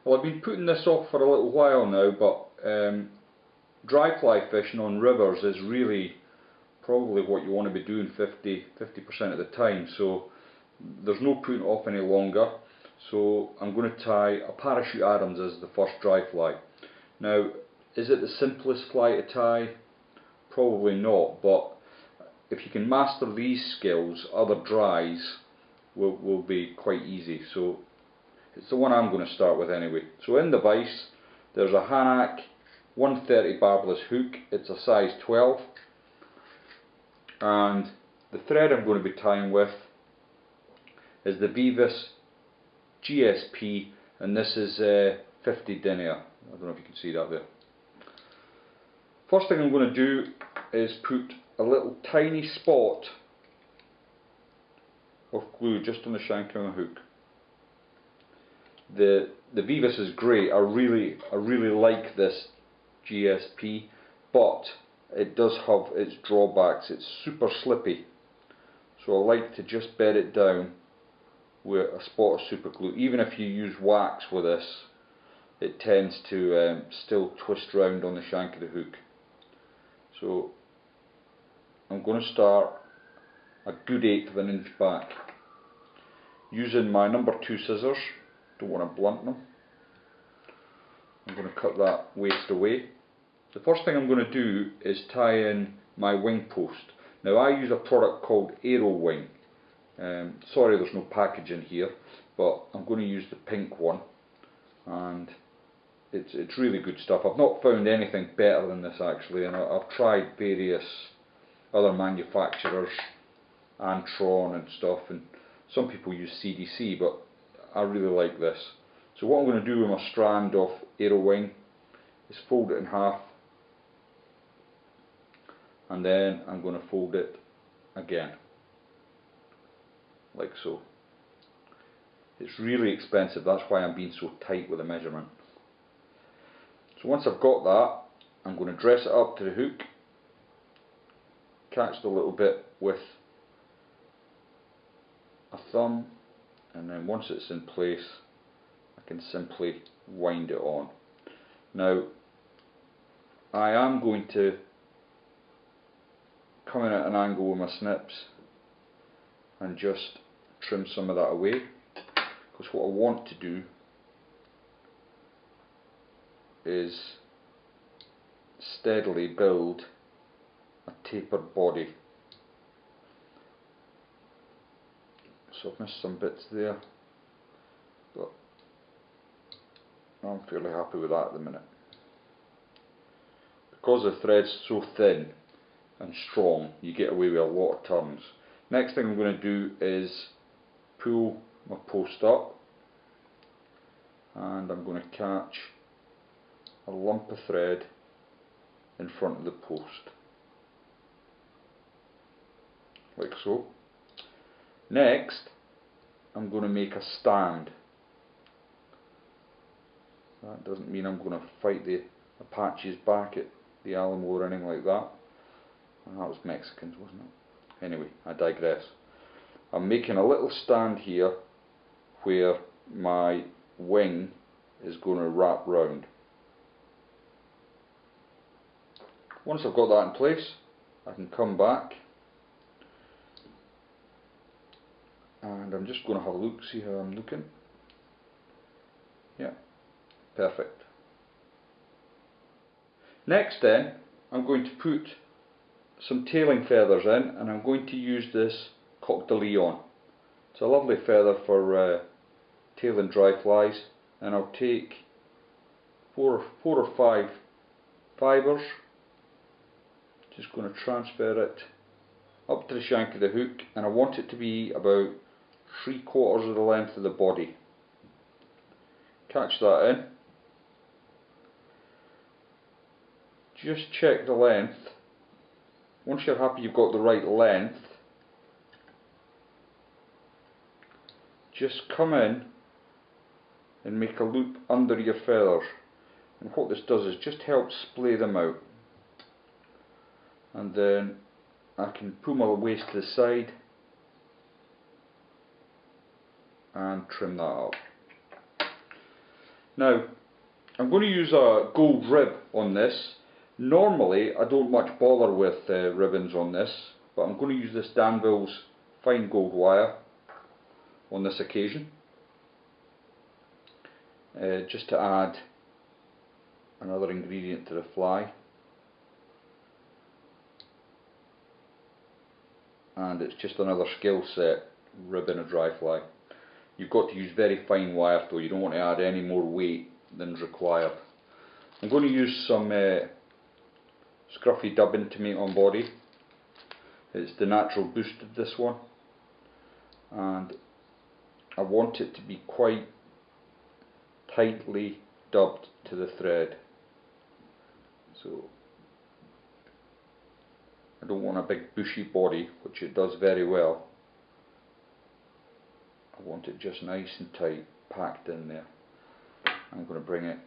Well, I've been putting this off for a little while now, but dry fly fishing on rivers is really probably what you want to be doing 50% of the time, so there's no putting it off any longer. So I'm going to tie a parachute Adams as the first dry fly. Now, is it the simplest fly to tie? Probably not, but if you can master these skills, other dries will be quite easy. So it's the one I'm going to start with anyway. So in the vise there's a Hackle 130 barbless hook. It's a size 12, and the thread I'm going to be tying with is the Vivus GSP, and this is 50 denier. I don't know if you can see that there. First thing I'm going to do is put a little tiny spot of glue just on the shank of the hook. The Vivus is great. I really like this GSP, but it does have its drawbacks. It's super slippy, so I like to just bed it down with a spot of super glue. Even if you use wax with this, it tends to still twist round on the shank of the hook. So I'm going to start a good 1/8 of an inch back using my number 2 scissors. Don't want to blunt them. I'm going to cut that waste away. The first thing I'm going to do is tie in my wing post. Now I use a product called Aero Wing. Sorry there's no packaging here, but I'm going to use the pink one, and it's really good stuff. I've not found anything better than this actually, and I've tried various other manufacturers, Antron and stuff, and some people use CDC, but I really like this. So what I'm going to do with my strand of Aero Wing is fold it in half, and then I'm going to fold it again, like so. It's really expensive, that's why I'm being so tight with the measurement. So once I've got that, I'm going to dress it up to the hook, catch the little bit with a thumb, and then once it's in place I can simply wind it on. Now I am going to come in at an angle with my snips and just trim some of that away, because what I want to do is steadily build a tapered body. So I've missed some bits there, but I'm fairly happy with that at the minute. Because the thread's so thin and strong, you get away with a lot of turns. Next thing I'm going to do is pull my post up, and I'm going to catch a lump of thread in front of the post, like so. Next I'm going to make a stand. That doesn't mean I'm going to fight the Apaches back at the Alamo or anything like that. That was Mexicans, wasn't it? Anyway, I digress. I'm making a little stand here where my wing is going to wrap round. Once I've got that in place, I can come back and I'm just going to have a look, see how I'm looking. Yeah, perfect. Next then, I'm going to put some tailing feathers in, and I'm going to use this Coq de Leon. It's a lovely feather for tailing dry flies, and I'll take four or five fibres. Just going to transfer it up to the shank of the hook, and I want it to be about 3/4 of the length of the body. Catch that in. Just check the length. Once you're happy you've got the right length, just come in and make a loop under your feathers, and what this does is just help splay them out, and then I can pull my waist to the side and trim that up. Now I'm going to use a gold rib on this. Normally I don't much bother with ribbons on this, but I'm going to use this Danville's fine gold wire on this occasion, just to add another ingredient to the fly. And it's just another skill set, ribbon a dry fly. You've got to use very fine wire though, you don't want to add any more weight than is required. I'm going to use some scruffy dubbing to make on body. It's the natural boosted, this one, and I want it to be quite tightly dubbed to the thread. So I don't want a big bushy body, which it does very well. I want it just nice and tight, packed in there. I'm going to bring it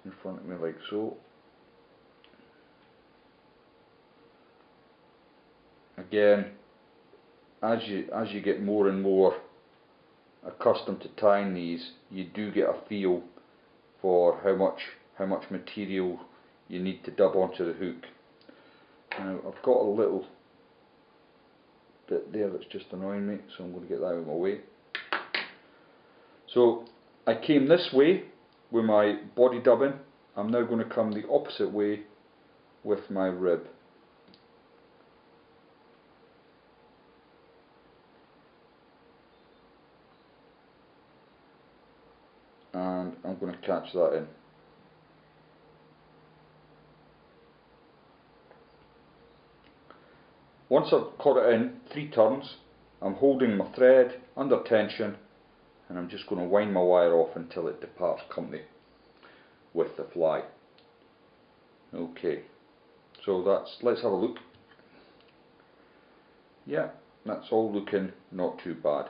in front of me like so. Again, as you get more and more accustomed to tying these, you do get a feel for how much material you need to dub onto the hook. Now I've got a little bit there that's just annoying me, so I'm going to get that out of my way. So I came this way with my body dubbing. I'm now going to come the opposite way with my rib. And I'm going to catch that in. Once I've caught it in 3 turns, I'm holding my thread under tension, and I'm just going to wind my wire off until it departs company with the fly. Okay, so let's have a look. Yeah, that's all looking not too bad.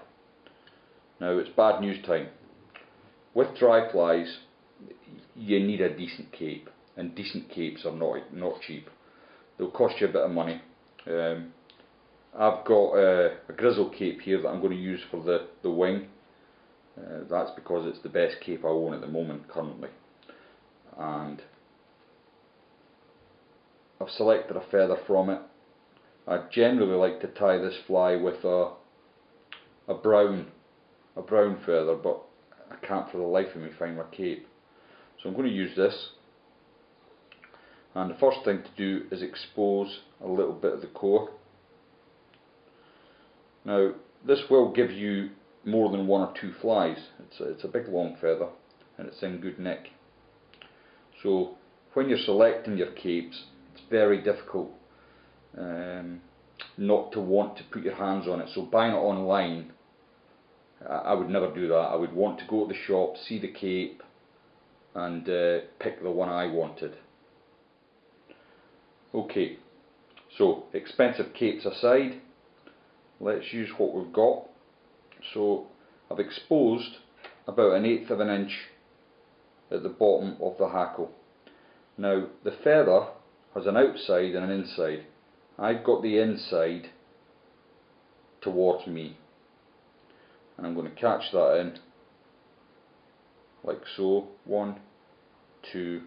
Now it's bad news time. With dry flies, you need a decent cape, and decent capes are not cheap. They'll cost you a bit of money. I've got a grizzle cape here that I'm going to use for the wing. That's because it's the best cape I own at the moment currently. And I've selected a feather from it. I generally like to tie this fly with a brown feather, but I can't for the life of me find my cape. So I'm going to use this. And the first thing to do is expose a little bit of the core. Now this will give you more than 1 or 2 flies. It's a big long feather and it's in good nick. So when you're selecting your capes, it's very difficult not to want to put your hands on it. So buying it online, I would never do that. I would want to go to the shop, see the cape, and pick the one I wanted. Okay, so expensive capes aside, let's use what we've got. So I've exposed about 1/8 of an inch at the bottom of the hackle. Now the feather has an outside and an inside. I've got the inside towards me, and I'm going to catch that in like so. 1, 2.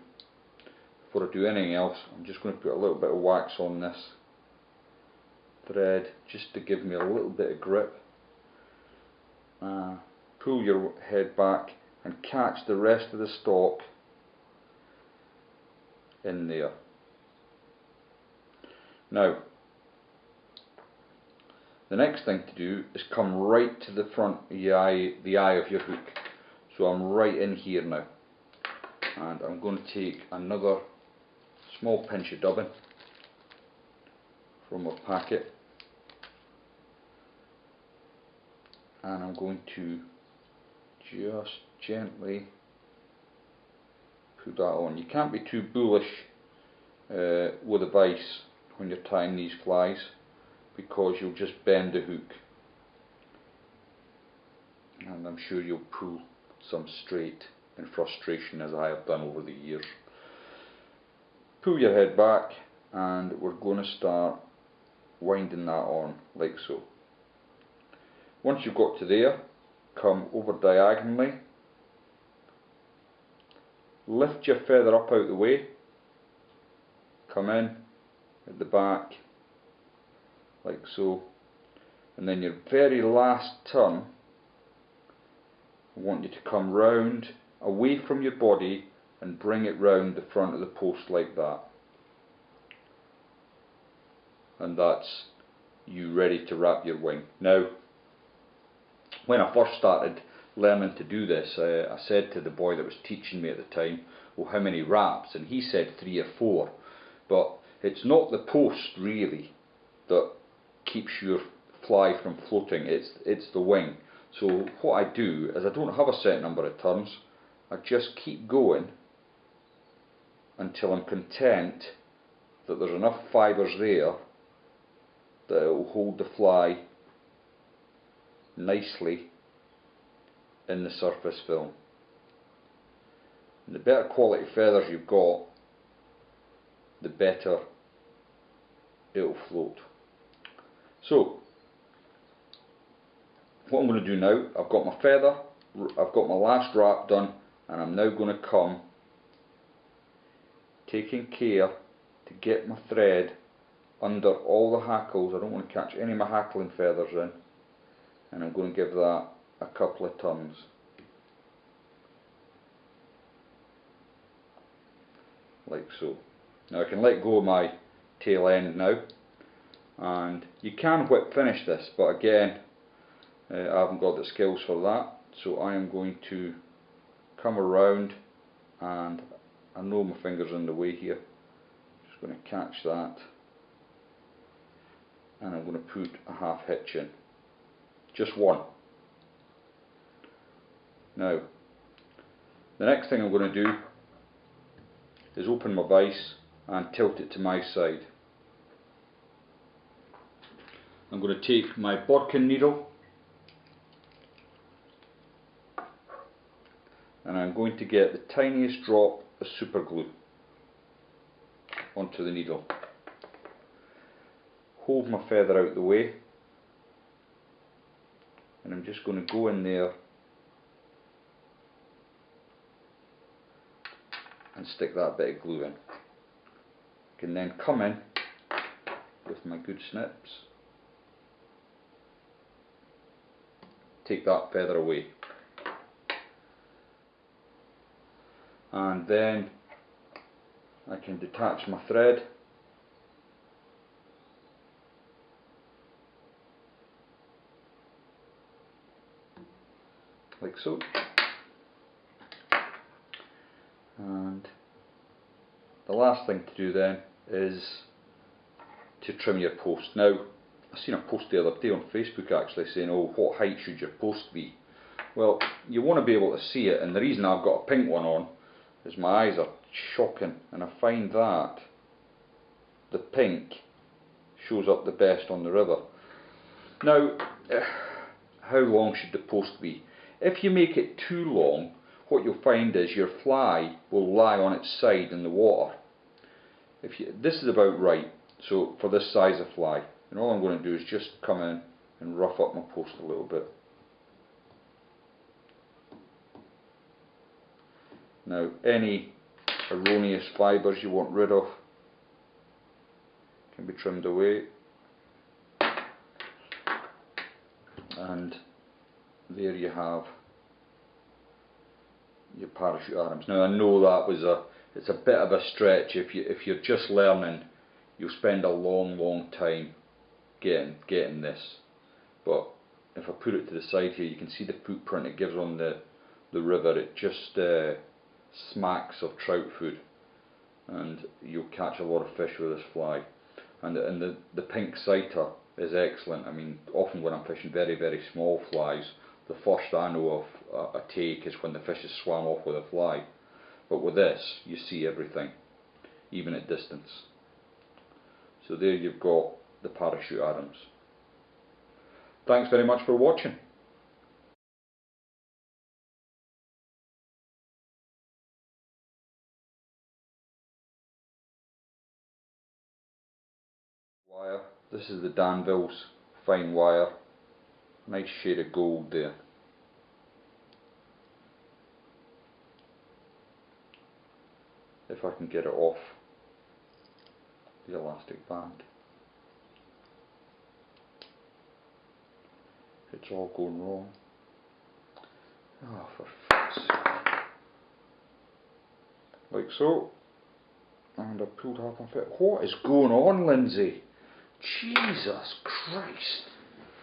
Before I do anything else, I'm just going to put a little bit of wax on this thread just to give me a little bit of grip. Pull your head back and catch the rest of the stalk in there. Now the next thing to do is come right to the front of the eye of your hook. So I'm right in here now, and I'm going to take another small pinch of dubbing from a packet, and I'm going to just gently put that on. You can't be too bullish with a vise when you're tying these flies, because you'll just bend the hook, and I'm sure you'll pull some straight in frustration, as I have done over the years. Pull your head back, and we're going to start winding that on like so. Once you've got to there, come over diagonally, lift your feather up out the way, come in at the back like so, and then your very last turn I want you to come round away from your body and bring it round the front of the post like that, and that's you ready to wrap your wing. Now when I first started learning to do this, I said to the boy that was teaching me at the time, well, how many wraps? And he said 3 or 4, but it's not the post really that keeps your fly from floating, it's the wing. So what I do is I don't have a set number of turns, I just keep going until I'm content that there's enough fibres there that it will hold the fly nicely in the surface film. And the better quality feathers you've got, the better it'll float. So what I'm going to do now, I've got my feather, I've got my last wrap done, and I'm now going to come taking care to get my thread under all the hackles. I don't want to catch any of my hackling feathers in, and I'm going to give that a couple of turns. Like so. Now I can let go of my tail end now, and you can whip finish this, but again I haven't got the skills for that, so I am going to come around, and I know my finger's in the way here, just going to catch that, and I'm going to put a half hitch in, just one. Now the next thing I'm going to do is open my vise and tilt it to my side. I'm going to take my bodkin needle and I'm going to get the tiniest drop of super glue onto the needle. Hold my feather out the way, and I'm just going to go in there and stick that bit of glue in. I can then come in with my good snips, take that feather away, and then I can detach my thread like so, and the last thing to do then is to trim your post. Now I seen a post the other day on Facebook actually saying, oh, what height should your post be? Well, you want to be able to see it, and the reason I've got a pink one on is my eyes are shocking, and I find that the pink shows up the best on the river. Now how long should the post be? If you make it too long, what you'll find is your fly will lie on its side in the water. This is about right, so for this size of fly, and all I'm going to do is just come in and rough up my post a little bit. Now any erroneous fibres you want rid of can be trimmed away, and there you have your parachute arms. Now I know that was it's a bit of a stretch. If you're just learning, you'll spend a long time getting this, but if I put it to the side here, you can see the footprint it gives on the river. It just smacks of trout food, and you'll catch a lot of fish with this fly. And the pink sighter is excellent. I mean, often when I'm fishing very small flies, the first I know of a take is when the fish has swam off with a fly. But with this, you see everything, even at distance. So there you've got the parachute arms. Thanks very much for watching. Wire. This is the Danville's fine wire. Nice shade of gold there. If I can get it off the elastic band. It's all going wrong. Oh, for fuck's sake. Like so. And I pulled half of it. What is going on, Lindsay? Jesus Christ.